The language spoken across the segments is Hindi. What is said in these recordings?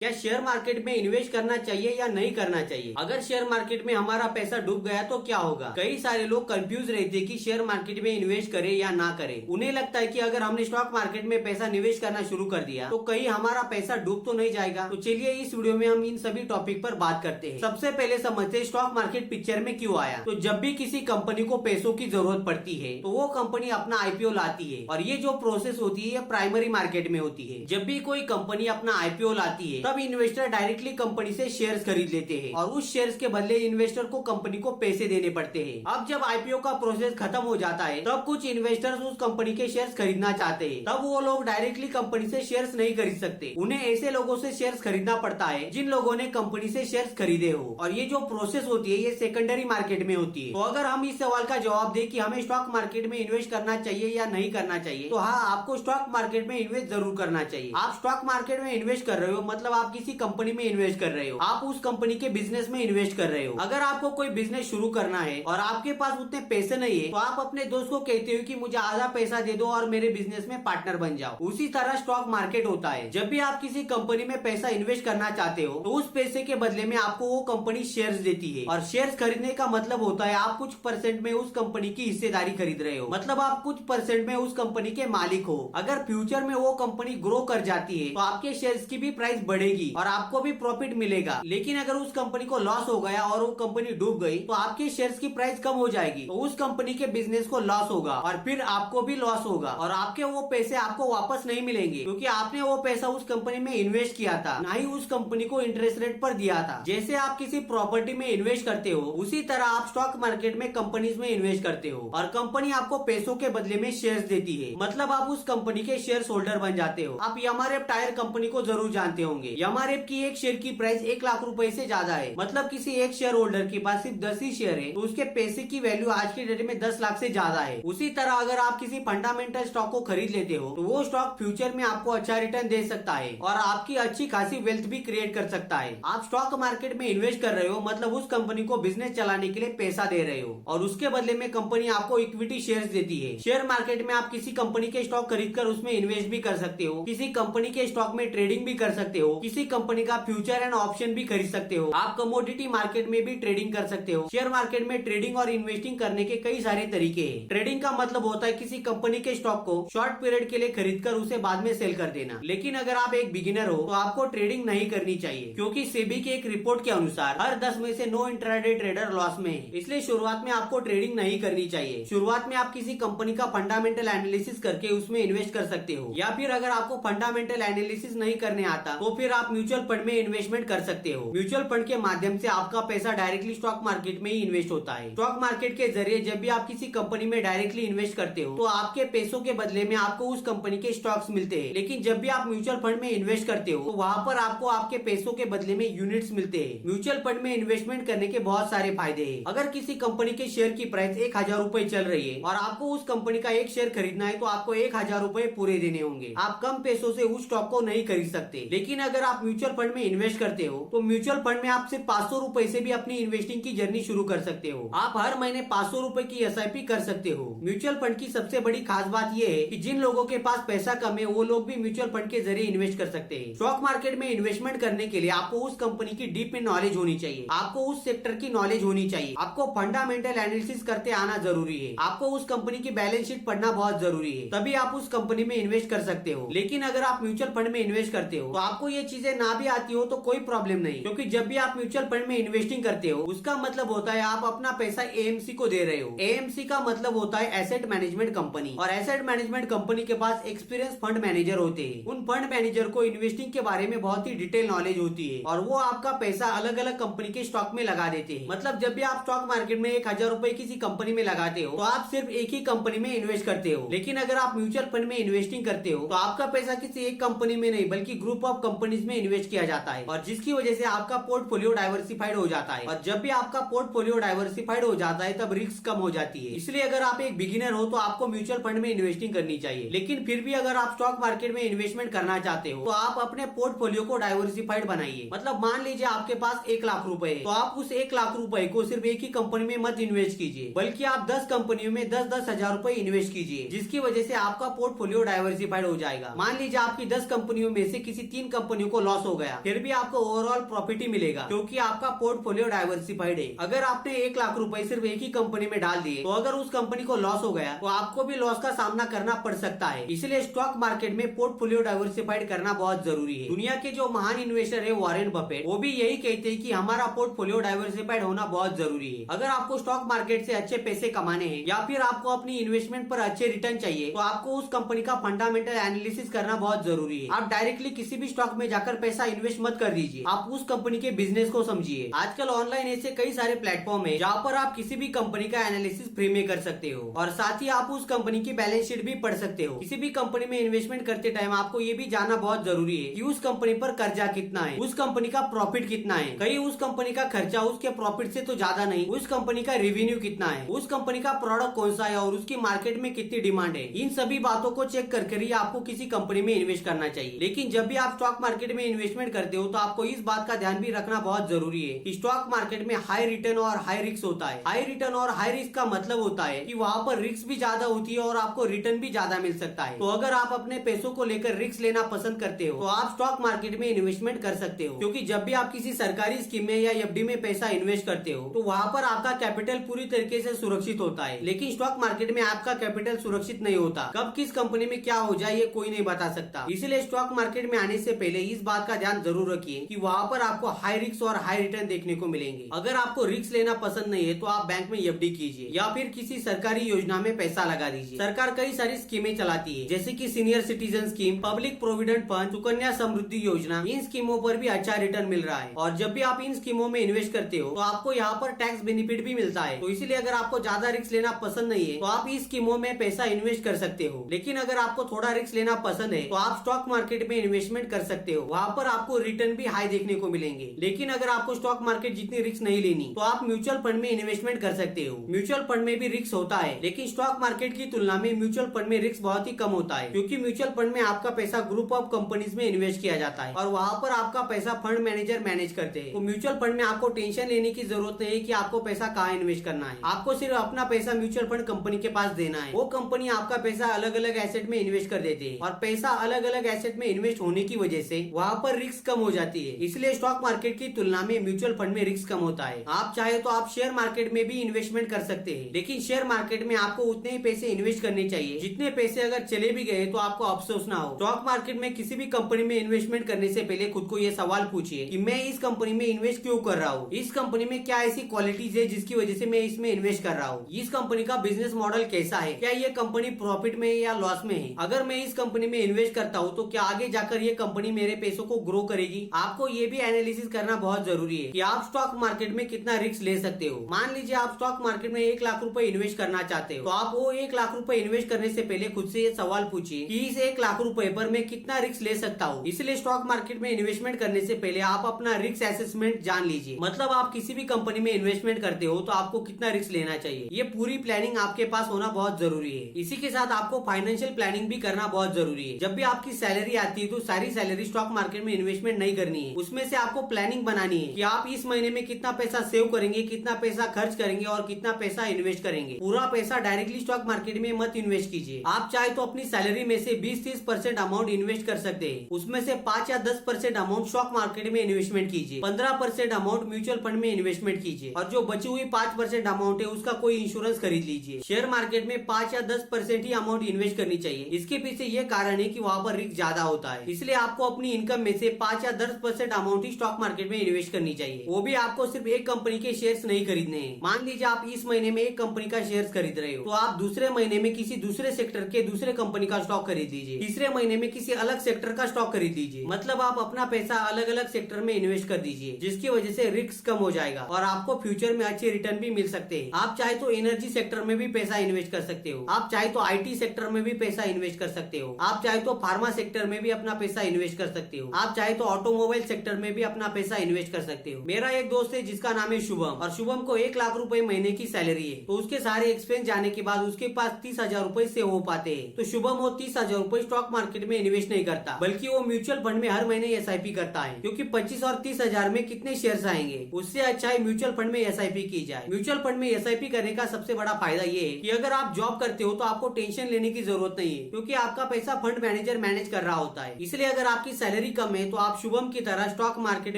क्या शेयर मार्केट में इन्वेस्ट करना चाहिए या नहीं करना चाहिए? अगर शेयर मार्केट में हमारा पैसा डूब गया तो क्या होगा? कई सारे लोग कंफ्यूज रहते हैं कि शेयर मार्केट में इन्वेस्ट करें या ना करें। उन्हें लगता है कि अगर हमने स्टॉक मार्केट में पैसा निवेश करना शुरू कर दिया तो कहीं हमारा पैसा डूब तो नहीं जाएगा। तो चलिए इस वीडियो में हम इन सभी टॉपिक पर बात करते हैं। सबसे पहले समझते हैं स्टॉक मार्केट पिक्चर में क्यों आया। तो जब भी किसी कंपनी को पैसों की जरूरत पड़ती है तो वो कंपनी अपना आईपीओ लाती है और ये जो प्रोसेस होती है ये प्राइमरी मार्केट में होती है। जब भी कोई कंपनी अपना आईपीओ लाती है तब इन्वेस्टर डायरेक्टली कंपनी से शेयर्स खरीद लेते हैं और उस शेयर्स के बदले इन्वेस्टर को कंपनी को पैसे देने पड़ते हैं। अब जब आईपीओ का प्रोसेस खत्म हो जाता है तब कुछ इन्वेस्टर्स उस कंपनी के शेयर्स खरीदना चाहते हैं। तब वो लोग डायरेक्टली कंपनी से शेयर्स नहीं खरीद सकते। उन्हें ऐसे लोगों से शेयर्स खरीदना पड़ता है जिन लोगों ने कंपनी से शेयर्स खरीदे हो। और ये जो प्रोसेस होती है ये सेकेंडरी मार्केट में होती है। तो अगर हम इस सवाल का जवाब दें कि हमें स्टॉक मार्केट में इन्वेस्ट करना चाहिए या नहीं करना चाहिए, तो हाँ, आपको स्टॉक मार्केट में इन्वेस्ट जरूर करना चाहिए। आप स्टॉक मार्केट में इन्वेस्ट कर रहे हो मतलब आप किसी कंपनी में इन्वेस्ट कर रहे हो, आप उस कंपनी के बिजनेस में इन्वेस्ट कर रहे हो। अगर आपको कोई बिजनेस शुरू करना है और आपके पास उतने पैसे नहीं है तो आप अपने दोस्त को कहते हो कि मुझे आधा पैसा दे दो और मेरे बिजनेस में पार्टनर बन जाओ। उसी तरह स्टॉक मार्केट होता है। जब भी आप किसी कंपनी में पैसा इन्वेस्ट करना चाहते हो तो उस पैसे के बदले में आपको वो कंपनी शेयर्स देती है। और शेयर्स खरीदने का मतलब होता है आप कुछ परसेंट में उस कंपनी की हिस्सेदारी खरीद रहे हो, मतलब आप कुछ परसेंट में उस कंपनी के मालिक हो। अगर फ्यूचर में वो कंपनी ग्रो कर जाती है तो आपके शेयर्स की भी प्राइस बढ़ेगी और आपको भी प्रॉफिट मिलेगा। लेकिन अगर उस कंपनी को लॉस हो गया और वो कंपनी डूब गई तो आपके शेयर्स की प्राइस कम हो जाएगी, तो उस कंपनी के बिजनेस को लॉस होगा और फिर आपको भी लॉस होगा और आपके वो पैसे आपको वापस नहीं मिलेंगे क्योंकि आपने वो पैसा उस कंपनी में इन्वेस्ट किया था, ना ही उस कंपनी को इंटरेस्ट रेट पर दिया था। जैसे आप किसी प्रॉपर्टी में इन्वेस्ट करते हो उसी तरह आप स्टॉक मार्केट में कंपनीज में इन्वेस्ट करते हो और कंपनी आपको पैसों के बदले में शेयर्स देती है, मतलब आप उस कंपनी के शेयर होल्डर बन जाते हो। आप एमआरएफ टायर कंपनी को जरूर जानते होंगे। एमआरएफ की एक शेयर की प्राइस 1 लाख रुपए से ज्यादा है, मतलब किसी एक शेयर होल्डर के पास सिर्फ 10 ही शेयर है तो उसके पैसे की वैल्यू आज की डेट में 10 लाख से ज्यादा है। उसी तरह अगर आप किसी फंडामेंटल स्टॉक को खरीद लेते हो तो वो स्टॉक फ्यूचर में आपको अच्छा रिटर्न दे सकता है और आपकी अच्छी खासी वेल्थ भी क्रिएट कर सकता है। आप स्टॉक मार्केट में इन्वेस्ट कर रहे हो मतलब उस कंपनी को बिजनेस चलाने के लिए पैसा दे रहे हो और उसके बदले में कंपनी आपको इक्विटी शेयर्स देती है। शेयर मार्केट में आप किसी कंपनी के स्टॉक खरीद कर उसमें इन्वेस्ट भी कर सकते हो, किसी कंपनी के स्टॉक में ट्रेडिंग भी कर सकते हो, किसी कंपनी का फ्यूचर एंड ऑप्शन भी खरीद सकते हो, आप कमोडिटी मार्केट में भी ट्रेडिंग कर सकते हो। शेयर मार्केट में ट्रेडिंग और इन्वेस्टिंग करने के कई सारे तरीके हैं। ट्रेडिंग का मतलब होता है किसी कंपनी के स्टॉक को शॉर्ट पीरियड के लिए खरीद कर उसे बाद में सेल कर देना। लेकिन अगर आप एक बिगिनर हो तो आपको ट्रेडिंग नहीं करनी चाहिए क्योंकि सेबी की एक रिपोर्ट के अनुसार हर 10 में से 9 इंट्राडे ट्रेडर लॉस में है। इसलिए शुरुआत में आपको ट्रेडिंग नहीं करनी चाहिए। शुरुआत में आप किसी कंपनी का फंडामेंटल एनालिसिस करके उसमें इन्वेस्ट कर सकते हो, या फिर अगर आपको फंडामेंटल एनालिसिस नहीं करने आता तो फिर आप म्यूचुअल फंड में इन्वेस्टमेंट कर सकते हो। म्यूचुअल फंड के माध्यम से आपका पैसा डायरेक्टली स्टॉक मार्केट में ही इन्वेस्ट होता है। स्टॉक मार्केट के जरिए जब भी आप किसी कंपनी में डायरेक्टली इन्वेस्ट करते हो तो आपके पैसों के बदले में आपको उस कंपनी के स्टॉक्स मिलते हैं। लेकिन जब भी आप म्यूचुअल फंड में इन्वेस्ट करते हो तो वहाँ पर आपको आपके पैसों के बदले में यूनिट्स मिलते हैं। म्यूचुअल फंड में इन्वेस्टमेंट करने के बहुत सारे फायदे हैं। अगर किसी कंपनी के शेयर की प्राइस 1000 रुपए चल रही है और आपको उस कंपनी का एक शेयर खरीदना है तो आपको 1000 रुपए पूरे देने होंगे। आप कम पैसों से उस स्टॉक को नहीं खरीद सकते। लेकिन अगर आप म्यूचुअल फंड में इन्वेस्ट करते हो तो म्यूचुअल फंड में आप सिर्फ 500 रुपए से भी अपनी इन्वेस्टिंग की जर्नी शुरू कर सकते हो। आप हर महीने 500 रुपए की एसआईपी कर सकते हो। म्यूचुअल फंड की सबसे बड़ी खास बात यह है कि जिन लोगों के पास पैसा कम है वो लोग भी म्यूचुअल फंड के जरिए इन्वेस्ट कर सकते हैं। स्टॉक मार्केट में इन्वेस्टमेंट करने के लिए आपको उस कंपनी की डीप में नॉलेज होनी चाहिए, आपको उस सेक्टर की नॉलेज होनी चाहिए, आपको फंडामेंटल एनालिसिस करते आना जरूरी है, आपको उस कंपनी की बैलेंस शीट पढ़ना बहुत जरूरी है, तभी आप उस कंपनी में इन्वेस्ट कर सकते हो। लेकिन अगर आप म्यूचुअल फंड में इन्वेस्ट करते हो तो आपको ये चीजें ना भी आती हो तो कोई प्रॉब्लम नहीं, क्योंकि जब भी आप म्यूचुअल फंड में इन्वेस्टिंग करते हो उसका मतलब होता है आप अपना पैसा एएमसी को दे रहे हो। एएमसी का मतलब होता है एसेट मैनेजमेंट कंपनी, और एसेट मैनेजमेंट कंपनी के पास एक्सपीरियंस फंड मैनेजर होते हैं। उन फंड मैनेजर को इन्वेस्टिंग के बारे में बहुत ही डिटेल नॉलेज होती है और वो आपका पैसा अलग अलग कंपनी के स्टॉक में लगा देते हैं। मतलब जब भी आप स्टॉक मार्केट में 1000 रुपए किसी कंपनी में लगाते हो तो आप सिर्फ एक ही कंपनी में इन्वेस्ट करते हो। लेकिन अगर आप म्यूचुअल फंड में इन्वेस्टिंग करते हो तो आपका पैसा किसी एक कंपनी में नहीं बल्कि ग्रुप ऑफ कंपनीज में इन्वेस्ट किया जाता है और जिसकी वजह से आपका पोर्टफोलियो डाइवर्सिफाइड हो जाता है। और जब भी आपका पोर्टफोलियो डाइवर्सिफाइड हो जाता है तब रिस्क कम हो जाती है। इसलिए अगर आप एक बिगिनर हो तो आपको म्यूचुअल फंड में इन्वेस्टिंग करनी चाहिए। लेकिन फिर भी अगर आप स्टॉक मार्केट में इन्वेस्टमेंट करना चाहते हो तो आप अपने पोर्टफोलियो को डाइवर्सिफाइड बनाइए। मतलब मान लीजिए आपके पास 1 लाख रुपए है तो आप उस 1 लाख रुपए को सिर्फ एक ही कंपनी में मत इन्वेस्ट कीजिए, बल्कि आप 10 कंपनियों में 10-10 हजार रुपए इन्वेस्ट कीजिए, जिसकी वजह से आपका पोर्टफोलियो डाइवर्सिफाइड हो जाएगा। मान लीजिए आपकी 10 कंपनियों में से किसी 3 कंपनियों को लॉस हो गया फिर भी आपको ओवरऑल प्रॉफिट ही मिलेगा, क्योंकि आपका पोर्टफोलियो डाइवर्सिफाइड है। अगर आपने 1 लाख रुपए सिर्फ एक ही कंपनी में डाल दिए तो अगर उस कंपनी को लॉस हो गया तो आपको भी लॉस का सामना करना पड़ सकता है। इसलिए स्टॉक मार्केट में पोर्टफोलियो डाइवर्सिफाइड करना बहुत जरूरी है। दुनिया के जो महान इन्वेस्टर है वॉरेन बफेट, वो भी यही कहते हैं कि हमारा पोर्टफोलियो डाइवर्सिफाइड होना बहुत जरूरी है। अगर आपको स्टॉक मार्केट से अच्छे पैसे कमाने हैं या फिर आपको अपनी इन्वेस्टमेंट पर अच्छे रिटर्न चाहिए तो आपको उस कंपनी का फंडामेंटल एनालिसिस करना बहुत जरूरी है। आप डायरेक्टली किसी भी स्टॉक में जाकर पैसा इन्वेस्ट मत कर दीजिए, आप उस कंपनी के बिजनेस को समझिए। आजकल ऑनलाइन ऐसे कई सारे प्लेटफॉर्म है जहाँ पर आप किसी भी कंपनी का एनालिसिस फ्री में कर सकते हो और साथ ही आप उस कंपनी की बैलेंस शीट भी पढ़ सकते हो। किसी भी कंपनी में इन्वेस्टमेंट करते टाइम आपको ये भी जानना बहुत जरूरी है कि उस कंपनी पर कर्जा कितना है, उस कंपनी का प्रॉफिट कितना है, कहीं उस कंपनी का खर्चा उसके प्रॉफिट से तो ज्यादा नहीं, उस कंपनी का रेवेन्यू कितना है, उस कंपनी का प्रोडक्ट कौन सा है और उसकी मार्केट में कितनी डिमांड है। इन सभी बातों को चेक करके ही आपको किसी कंपनी में इन्वेस्ट करना चाहिए। लेकिन जब भी आप स्टॉक मार्केट में इन्वेस्टमेंट करते हो तो आपको इस बात का ध्यान भी रखना बहुत जरूरी है कि स्टॉक मार्केट में हाई रिटर्न और हाई रिस्क होता है। हाई रिटर्न और हाई रिस्क का मतलब होता है कि वहाँ पर रिस्क भी ज्यादा होती है और आपको रिटर्न भी ज्यादा मिल सकता है। तो अगर आप अपने पैसों को लेकर रिस्क लेना पसंद करते हो तो आप स्टॉक मार्केट में इन्वेस्टमेंट कर सकते हो, क्योंकि जब भी आप किसी सरकारी स्कीम में या एफडी में पैसा इन्वेस्ट करते हो तो वहाँ पर आपका कैपिटल पूरी तरीके से सुरक्षित होता है। लेकिन स्टॉक मार्केट में आपका कैपिटल सुरक्षित नहीं होता, कब किस कंपनी में क्या हो जाए ये कोई नहीं बता सकता। इसलिए स्टॉक मार्केट में आने से पहले इस बात का ध्यान जरूर रखिए कि वहाँ पर आपको हाई रिस्क और हाई रिटर्न देखने को मिलेंगे। अगर आपको रिस्क लेना पसंद नहीं है तो आप बैंक में एफडी कीजिए या फिर किसी सरकारी योजना में पैसा लगा दीजिए। सरकार कई सारी स्कीमें चलाती है जैसे कि senior citizen scheme, public provident fund, Sukanya Samriddhi Yojana. इन स्कीमों पर भी अच्छा रिटर्न मिल रहा है और जब भी आप इन स्कीमों में इन्वेस्ट करते हो तो आपको यहाँ पर टैक्स बेनिफिट भी मिलता है। तो इसलिए अगर आपको ज्यादा रिस्क लेना पसंद नहीं है तो आप इस स्कीमों में पैसा इन्वेस्ट कर सकते हो। लेकिन अगर आपको थोड़ा रिस्क लेना पसंद है तो आप स्टॉक मार्केट में इन्वेस्टमेंट कर सकते हो, वहाँ पर आपको रिटर्न भी हाई देखने को मिलेंगे। लेकिन अगर आपको स्टॉक मार्केट जितनी रिस्क नहीं लेनी तो आप म्यूचुअल फंड में इन्वेस्टमेंट कर सकते हो। म्यूचुअल फंड में भी रिस्क होता है लेकिन स्टॉक मार्केट की तुलना में म्यूचुअल फंड में रिस्क बहुत ही कम होता है, क्योंकि म्यूचुअल फंड में आपका पैसा ग्रुप ऑफ कंपनीज में इन्वेस्ट किया जाता है और वहाँ पर आपका पैसा फंड मैनेजर मैनेज करते हैं। तो म्यूचुअल फंड में आपको टेंशन लेने की जरूरत नहीं है कि आपको पैसा कहाँ इन्वेस्ट करना है। आपको सिर्फ अपना पैसा म्यूचुअल फंड कंपनी के पास देना है। वो कंपनी आपका पैसा अलग अलग एसेट में इन्वेस्ट कर देती है और पैसा अलग अलग एसेट में इन्वेस्ट होने की वजह से वहाँ पर रिस्क कम हो जाती है। इसलिए स्टॉक मार्केट की तुलना में म्यूचुअल फंड में रिस्क कम होता है। आप चाहे तो आप शेयर मार्केट में भी इन्वेस्टमेंट कर सकते हैं, लेकिन शेयर मार्केट में आपको उतने ही पैसे इन्वेस्ट करने चाहिए जितने पैसे अगर चले भी गए तो आपको अफसोस ना हो। स्टॉक मार्केट में किसी भी कंपनी में इन्वेस्टमेंट करने से पहले खुद को ये सवाल पूछिए कि मैं इस कंपनी में इन्वेस्ट क्यों कर रहा हूँ, इस कंपनी में क्या ऐसी क्वालिटीज है जिसकी वजह से मैं इसमें इन्वेस्ट कर रहा हूँ, इस कंपनी का बिजनेस मॉडल कैसा है, क्या ये कंपनी प्रॉफिट में है या लॉस में है, अगर मैं इस कंपनी में इन्वेस्ट करता हूँ तो क्या आगे जाकर ये कंपनी मेरे पैसों को ग्रो करेगी। आपको ये भी एनालिसिस करना बहुत जरूरी है कि आप स्टॉक मार्केट में कितना रिस्क ले सकते हो। मान लीजिए आप स्टॉक मार्केट में 1 लाख रुपए इन्वेस्ट करना चाहते हो तो आप वो 1 लाख रुपए इन्वेस्ट करने से पहले खुद से ये सवाल पूछिए कि इस 1 लाख रुपए पर मैं कितना रिस्क ले सकता हूँ। इसलिए स्टॉक मार्केट में इन्वेस्टमेंट करने से पहले आप अपना रिस्क असेसमेंट जान लीजिए। मतलब आप किसी भी कंपनी में इन्वेस्टमेंट करते हो तो आपको कितना रिस्क लेना चाहिए, ये पूरी प्लानिंग आपके पास होना बहुत जरूरी है। इसी के साथ आपको फाइनेंशियल प्लानिंग भी करना बहुत जरूरी है। जब भी आपकी सैलरी आती है तो सारी सैलरी स्टॉक मार्केट में इन्वेस्टमेंट नहीं करनी है, उसमें से आपको प्लानिंग बनानी है कि आप इस महीने में कितना पैसा सेव करेंगे, कितना पैसा खर्च करेंगे और कितना पैसा इन्वेस्ट करेंगे। पूरा पैसा डायरेक्टली स्टॉक मार्केट में मत इन्वेस्ट कीजिए। आप चाहे तो अपनी सैलरी में से 20-30% अमाउंट इन्वेस्ट कर सकते हैं, उसमें से 5 या 10% अमाउंट स्टॉक मार्केट में इन्वेस्टमेंट कीजिए, 15% अमाउंट म्यूचुअल फंड में इन्वेस्टमेंट कीजिए और जो बची हुई 5% अमाउंट है उसका कोई इंश्योरेंस खरीद लीजिए। शेयर मार्केट में 5 या 10% ही अमाउंट इन्वेस्ट करनी चाहिए। इसके पीछे ये कारण है कि वहाँ पर रिस्क ज्यादा होता है, इसलिए आपको अपनी इनकम में से 5 या 10% अमाउंट ही स्टॉक मार्केट में इन्वेस्ट करनी चाहिए। वो भी आपको सिर्फ एक कंपनी के शेयर्स नहीं खरीदने हैं। मान लीजिए आप इस महीने में एक कंपनी का शेयर्स खरीद रहे हो तो आप दूसरे महीने में किसी दूसरे सेक्टर के दूसरे कंपनी का स्टॉक खरीद लीजिए, तीसरे महीने में किसी अलग सेक्टर का स्टॉक खरीद लीजिए। मतलब आप अपना पैसा अलग अलग सेक्टर में इन्वेस्ट कर दीजिए, जिसकी वजह से रिस्क कम हो जाएगा और आपको फ्यूचर में अच्छे रिटर्न भी मिल सकते हैं। आप चाहे तो एनर्जी सेक्टर में भी पैसा इन्वेस्ट कर सकते हो, आप चाहे तो IT सेक्टर में भी पैसा इन्वेस्ट कर सकते हो, आप चाहे तो फार्मा सेक्टर में भी अपना पैसा इन्वेस्ट कर सकते हो, आप चाहे तो ऑटोमोबाइल सेक्टर में भी अपना पैसा इन्वेस्ट कर सकते हो। मेरा एक दोस्त है जिसका नाम है शुभम और शुभम को 1 लाख रुपए महीने की सैलरी है, तो उसके सारे एक्सपेंस जाने के बाद उसके पास 30,000 रुपए सेव हो पाते हैं। तो शुभम वो 30,000 रुपए स्टॉक मार्केट में इन्वेस्ट नहीं करता, बल्कि वो म्यूचुअल फंड में हर महीने SIP करता है, क्योंकि 25 और 30,000 में कितने शेयर्स आएंगे, उससे अच्छा है म्यूचुअल फंड में SIP की जाए। म्यूचुअल फंड में SIP करने का सबसे बड़ा फायदा ये है कि अगर आप जॉब करते हो तो आपको टेंशन लेने की जरूरत नहीं है, क्योंकि आपका पैसा फंड मैनेजर मैनेज कर रहा होता है। इसलिए अगर आपकी सैलरी सैलरी कम है तो आप शुभम की तरह स्टॉक मार्केट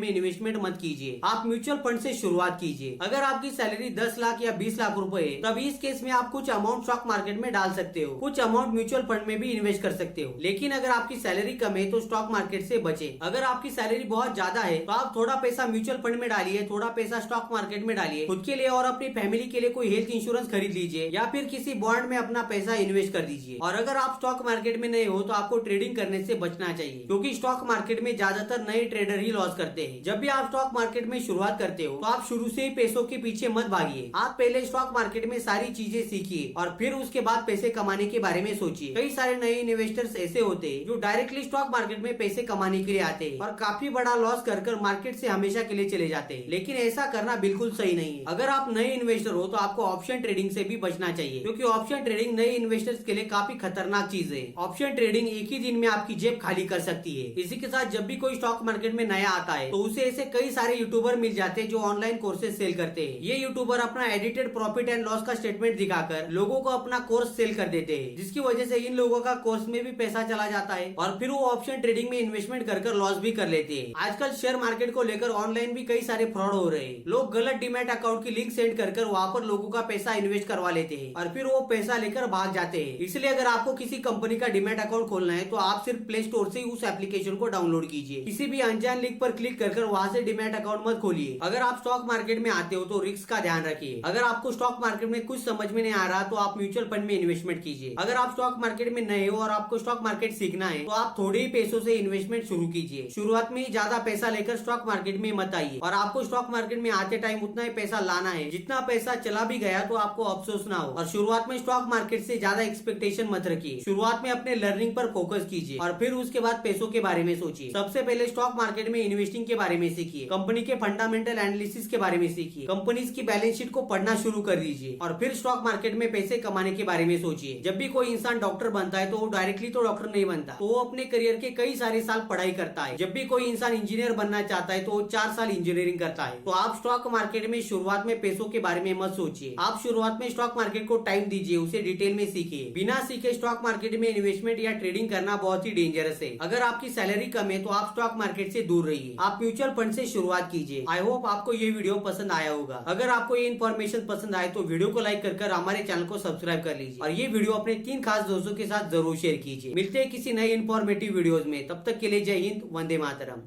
में इन्वेस्टमेंट मत कीजिए, आप म्यूचुअल फंड से शुरुआत कीजिए। अगर आपकी सैलरी 10 लाख या 20 लाख रुपए है, तब इस केस में आप कुछ अमाउंट स्टॉक मार्केट में डाल सकते हो, कुछ अमाउंट म्यूचुअल फंड में भी इन्वेस्ट कर सकते हो। लेकिन अगर आपकी सैलरी कम है तो स्टॉक मार्केट से बचे। अगर आपकी सैलरी बहुत ज्यादा है तो आप थोड़ा पैसा म्यूचुअल फंड में डालिए, थोड़ा पैसा स्टॉक मार्केट में डालिए, खुद के लिए और अपनी फैमिली के लिए कोई हेल्थ इंश्योरेंस खरीद लीजिए या फिर किसी बॉन्ड में अपना पैसा इन्वेस्ट कर दीजिए। और अगर आप स्टॉक मार्केट में नए हो तो आपको ट्रेडिंग करने से बचना चाहिए, क्योंकि स्टॉक मार्केट में ज्यादातर नए ट्रेडर ही लॉस करते हैं। जब भी आप स्टॉक मार्केट में शुरुआत करते हो तो आप शुरू से ही पैसों के पीछे मत भागिए। आप पहले स्टॉक मार्केट में सारी चीजें सीखिए और फिर उसके बाद पैसे कमाने के बारे में सोचिए। कई सारे नए इन्वेस्टर्स ऐसे होते हैं जो डायरेक्टली स्टॉक मार्केट में पैसे कमाने के लिए आते हैं और काफी बड़ा लॉस कर मार्केट से हमेशा के लिए चले जाते हैं। लेकिन ऐसा करना बिल्कुल सही नहीं है। अगर आप नए इन्वेस्टर हो तो आपको ऑप्शन ट्रेडिंग से भी बचना चाहिए, क्योंकि ऑप्शन ट्रेडिंग नए इन्वेस्टर्स के लिए काफी खतरनाक चीज है। ऑप्शन ट्रेडिंग एक ही दिन में आपकी जेब खाली कर सकती है। इसी के साथ जब भी कोई स्टॉक मार्केट में नया आता है तो उसे ऐसे कई सारे यूट्यूबर मिल जाते हैं जो ऑनलाइन कोर्सेज सेल करते हैं। ये यूट्यूबर अपना एडिटेड प्रॉफिट एंड लॉस का स्टेटमेंट दिखाकर लोगों को अपना कोर्स सेल कर देते हैं, जिसकी वजह से इन लोगों का कोर्स में भी पैसा चला जाता है और फिर वो ऑप्शन ट्रेडिंग में इन्वेस्टमेंट कर लॉस भी कर लेते हैं। आजकल शेयर मार्केट को लेकर ऑनलाइन भी कई सारे फ्रॉड हो रहे हैं। लोग गलत डीमैट अकाउंट की लिंक सेंड कर वहाँ पर लोगों का पैसा इन्वेस्ट करवा लेते हैं और फिर वो पैसा लेकर भाग जाते हैं। इसलिए अगर आपको किसी कंपनी का डीमैट अकाउंट खोलना है तो आप सिर्फ प्ले स्टोर से उस एप्लीकेशन को डाउनलोड कीजिए। किसी भी अनजान लिंक पर क्लिक कर वहाँ से डीमैट अकाउंट मत खोलिए। अगर आप स्टॉक मार्केट में आते हो तो रिस्क का ध्यान रखिए। अगर आपको स्टॉक मार्केट में कुछ समझ में नहीं आ रहा तो आप म्यूचुअल फंड में इन्वेस्टमेंट कीजिए। अगर आप स्टॉक मार्केट में नए हो और आपको स्टॉक मार्केट सीखना है तो आप थोड़े ही पैसों से इन्वेस्टमेंट शुरू कीजिए। शुरुआत में ज्यादा पैसा लेकर स्टॉक मार्केट में मत आइए और आपको स्टॉक मार्केट में आते टाइम उतना ही पैसा लाना है जितना पैसा चला भी गया तो आपको अफसोस ना हो। और शुरुआत में स्टॉक मार्केट से ज्यादा एक्सपेक्टेशन मत रखिए। शुरुआत में अपने लर्निंग पर फोकस कीजिए और फिर उसके बाद पैसों के बारे में सोचिए। सबसे पहले स्टॉक मार्केट में इन्वेस्टिंग के बारे में सीखिए, कंपनी के फंडामेंटल एनालिसिस के बारे में सीखिए, कंपनीज की बैलेंस शीट को पढ़ना शुरू कर दीजिए और फिर स्टॉक मार्केट में पैसे कमाने के बारे में सोचिए। जब भी कोई इंसान डॉक्टर बनता है तो वो डायरेक्टली तो डॉक्टर नहीं बनता, तो वो अपने करियर के कई सारे साल पढ़ाई करता है। जब भी कोई इंसान इंजीनियर बनना चाहता है तो वो 4 साल इंजीनियरिंग करता है। तो आप स्टॉक मार्केट में शुरुआत में पैसों के बारे में मत सोचिए। आप शुरुआत में स्टॉक मार्केट को टाइम दीजिए, उसे डिटेल में सीखिए। बिना सीखे स्टॉक मार्केट में इन्वेस्टमेंट या ट्रेडिंग करना बहुत ही डेंजरस है। अगर आपकी सैलरी कम है तो आप स्टॉक मार्केट से दूर रहिए। आप म्यूचुअल फंड से शुरुआत कीजिए। आई होप आपको ये वीडियो पसंद आया होगा। अगर आपको ये इन्फॉर्मेशन पसंद आए तो वीडियो को लाइक कर हमारे चैनल को सब्सक्राइब कर लीजिए और ये वीडियो अपने 3 खास दोस्तों के साथ जरूर शेयर कीजिए। मिलते हैं किसी नए इन्फॉर्मेटिव वीडियोज में, तब तक के लिए जय हिंद, वंदे मातरम।